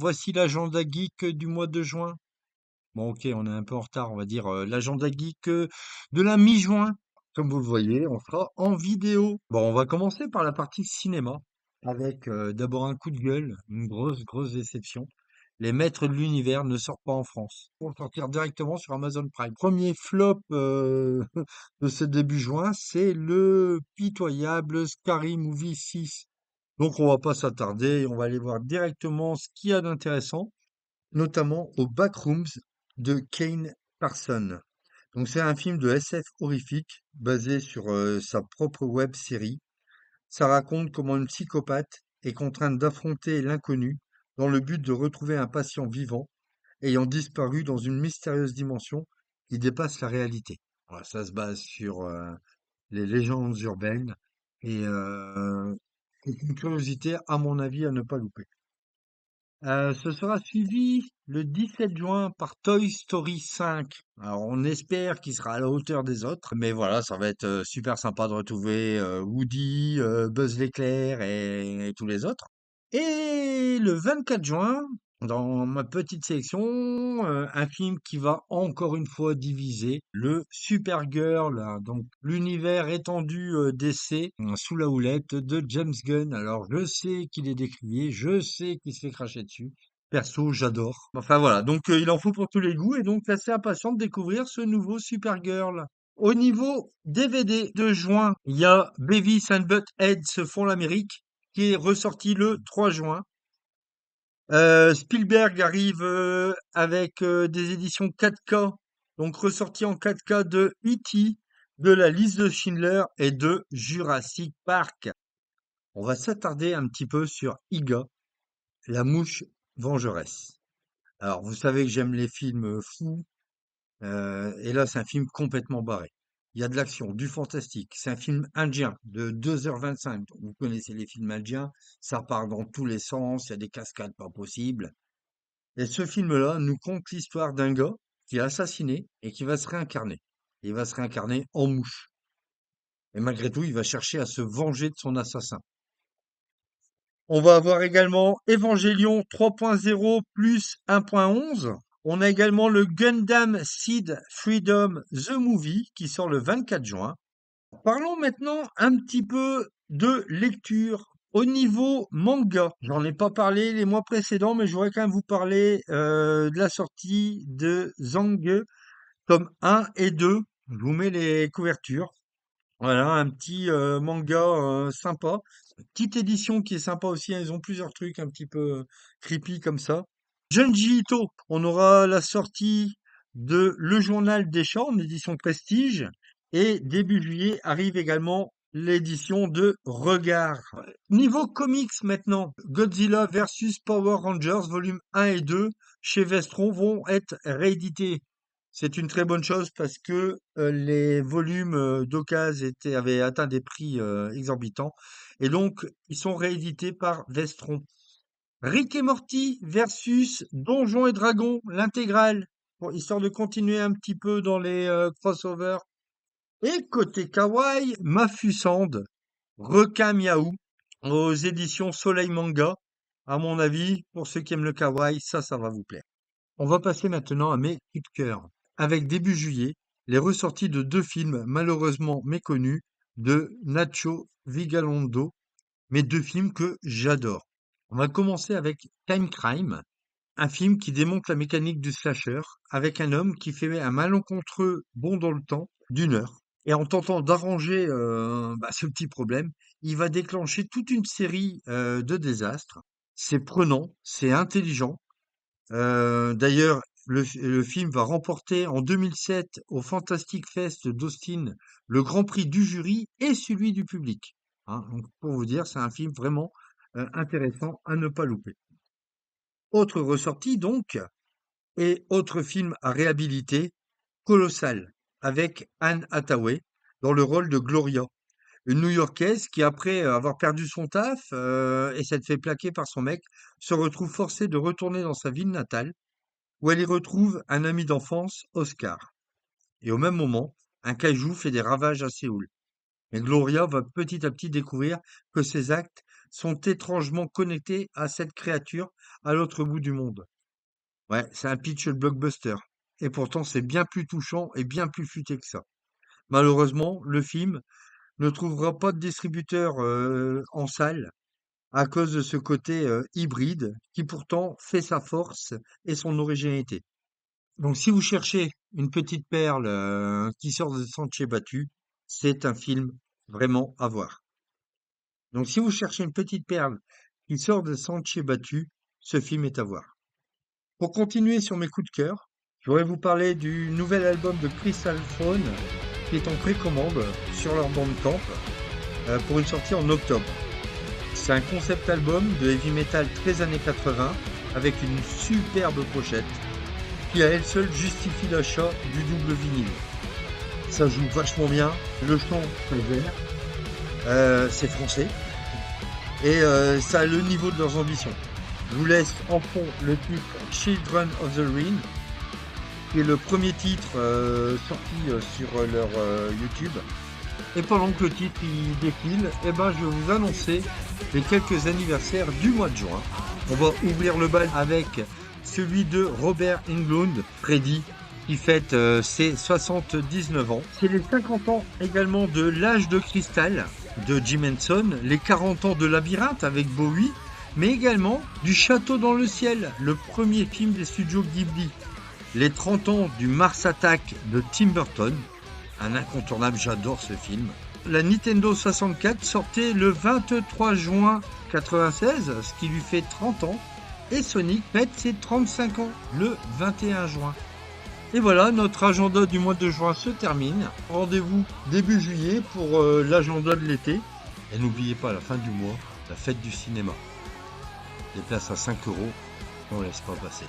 voici l'agenda geek du mois de juin. Bon, ok, on est un peu en retard, on va dire l'agenda geek de la mi-juin. Comme vous le voyez, on sera en vidéo. Bon, on va commencer par la partie cinéma, avec d'abord un coup de gueule, une grosse déception. Les Maîtres de l'Univers ne sortent pas en France. Pour sortir directement sur Amazon Prime. Premier flop de ce début juin, c'est le pitoyable Scary Movie 6. Donc on va pas s'attarder, on va aller voir directement ce qu'il y a d'intéressant, notamment au Backrooms de Kane Carson. Donc c'est un film de SF horrifique basé sur sa propre web série. Ça raconte comment une psychopathe est contrainte d'affronter l'inconnu dans le but de retrouver un patient vivant ayant disparu dans une mystérieuse dimension qui dépasse la réalité. Voilà, ça se base sur les légendes urbaines et c'est une curiosité, à mon avis, à ne pas louper. Ce sera suivi le 17 juin par Toy Story 5. Alors, on espère qu'il sera à la hauteur des autres, mais voilà, ça va être super sympa de retrouver Woody, Buzz l'éclair et tous les autres. Et le 24 juin, dans ma petite sélection, un film qui va encore une fois diviser le Supergirl, hein, donc l'univers étendu d'essai sous la houlette de James Gunn. Alors je sais qu'il est décrié, je sais qu'il se fait cracher dessus. Perso, j'adore. Enfin voilà, donc il en faut pour tous les goûts et donc assez impatient de découvrir ce nouveau Supergirl. Au niveau DVD de juin, il y a Beavis and Butt-Head se font l'Amérique qui est ressorti le 3 juin. Spielberg arrive avec des éditions 4K, donc ressorti en 4K de E.T., de la liste de Schindler et de Jurassic Park. On va s'attarder un petit peu sur Iga, la mouche vengeresse. Alors, vous savez que j'aime les films fous, et là, c'est un film complètement barré. Il y a de l'action, du fantastique. C'est un film indien de 2h25. Vous connaissez les films indiens, ça part dans tous les sens, il y a des cascades pas possibles. Et ce film-là nous conte l'histoire d'un gars qui est assassiné et qui va se réincarner. Il va se réincarner en mouche. Et malgré tout, il va chercher à se venger de son assassin. On va avoir également Evangelion 3.0 plus 1.11. On a également le Gundam Seed Freedom The Movie qui sort le 24 juin. Parlons maintenant un petit peu de lecture. Au niveau manga, j'en ai pas parlé les mois précédents, mais je voudrais quand même vous parler de la sortie de Zange, tome 1 et 2. Je vous mets les couvertures. Voilà, un petit manga sympa. Petite édition qui est sympa aussi, hein. Ils ont plusieurs trucs un petit peu creepy comme ça. Junji Ito, on aura la sortie de Le Journal des Champs en édition Prestige. Et début juillet arrive également l'édition de Regard. Niveau comics maintenant, Godzilla versus Power Rangers volume 1 et 2 chez Vestron vont être réédités. C'est une très bonne chose parce que les volumes d'occasion avaient atteint des prix exorbitants et donc ils sont réédités par Vestron. Rick et Morty versus Donjons et Dragons, l'intégrale, histoire de continuer un petit peu dans les crossovers. Et côté kawaii, Mafusand, Requin Miaou, aux éditions Soleil Manga. À mon avis, pour ceux qui aiment le kawaii, ça va vous plaire. On va passer maintenant à mes coups de cœur. Avec début juillet, les ressorties de deux films malheureusement méconnus de Nacho Vigalondo, mais deux films que j'adore. On va commencer avec Time Crime, un film qui démonte la mécanique du slasher avec un homme qui fait un malencontreux bond dans le temps d'1 heure. Et en tentant d'arranger ce petit problème, il va déclencher toute une série de désastres. C'est prenant, c'est intelligent. D'ailleurs, le film va remporter en 2007 au Fantastic Fest d'Austin le Grand Prix du jury et celui du public. Hein. Donc, pour vous dire, c'est un film vraiment intéressant à ne pas louper. Autre ressortie donc, et autre film à réhabiliter, Colossal, avec Anne Hathaway dans le rôle de Gloria, une New-Yorkaise qui, après avoir perdu son taf et s'être fait plaquer par son mec, se retrouve forcée de retourner dans sa ville natale où elle y retrouve un ami d'enfance, Oscar. Et au même moment, un caillou fait des ravages à Séoul. Et Gloria va petit à petit découvrir que ses actes sont étrangement connectés à cette créature à l'autre bout du monde. Ouais, c'est un pitch blockbuster. Et pourtant, c'est bien plus touchant et bien plus futé que ça. Malheureusement, le film ne trouvera pas de distributeur en salle à cause de ce côté hybride qui pourtant fait sa force et son originalité. Donc, si vous cherchez une petite perle qui sort de sentiers battus, c'est un film vraiment à voir. Donc, si vous cherchez une petite perle qui sort de sentiers battus, ce film est à voir. Pour continuer sur mes coups de cœur, je voudrais vous parler du nouvel album de Crystal Throne qui est en précommande sur leur Bandcamp pour une sortie en octobre. C'est un concept album de heavy metal 13 années 80 avec une superbe pochette qui à elle seule justifie l'achat du double vinyle. Ça joue vachement bien, le chant est vert, c'est français et ça a le niveau de leurs ambitions. Je vous laisse en fond le titre Children of the Ring, qui est le premier titre sorti sur leur YouTube. Et pendant que le titre il défile, je vais vous annoncer les quelques anniversaires du mois de juin. On va ouvrir le bal avec celui de Robert Englund, Freddy, qui fête ses 79 ans. C'est les 50 ans également de L'Âge de Cristal de Jim Henson, les 40 ans de Labyrinthe avec Bowie, mais également du Château dans le ciel, le premier film des studios Ghibli. Les 30 ans du Mars Attack de Tim Burton, un incontournable, j'adore ce film. La Nintendo 64 sortait le 23 juin 96, ce qui lui fait 30 ans, et Sonic fête ses 35 ans le 21 juin. Et voilà, notre agenda du mois de juin se termine. Rendez-vous début juillet pour l'agenda de l'été. Et n'oubliez pas, à la fin du mois, la fête du cinéma. Des places à 5 €, on ne laisse pas passer.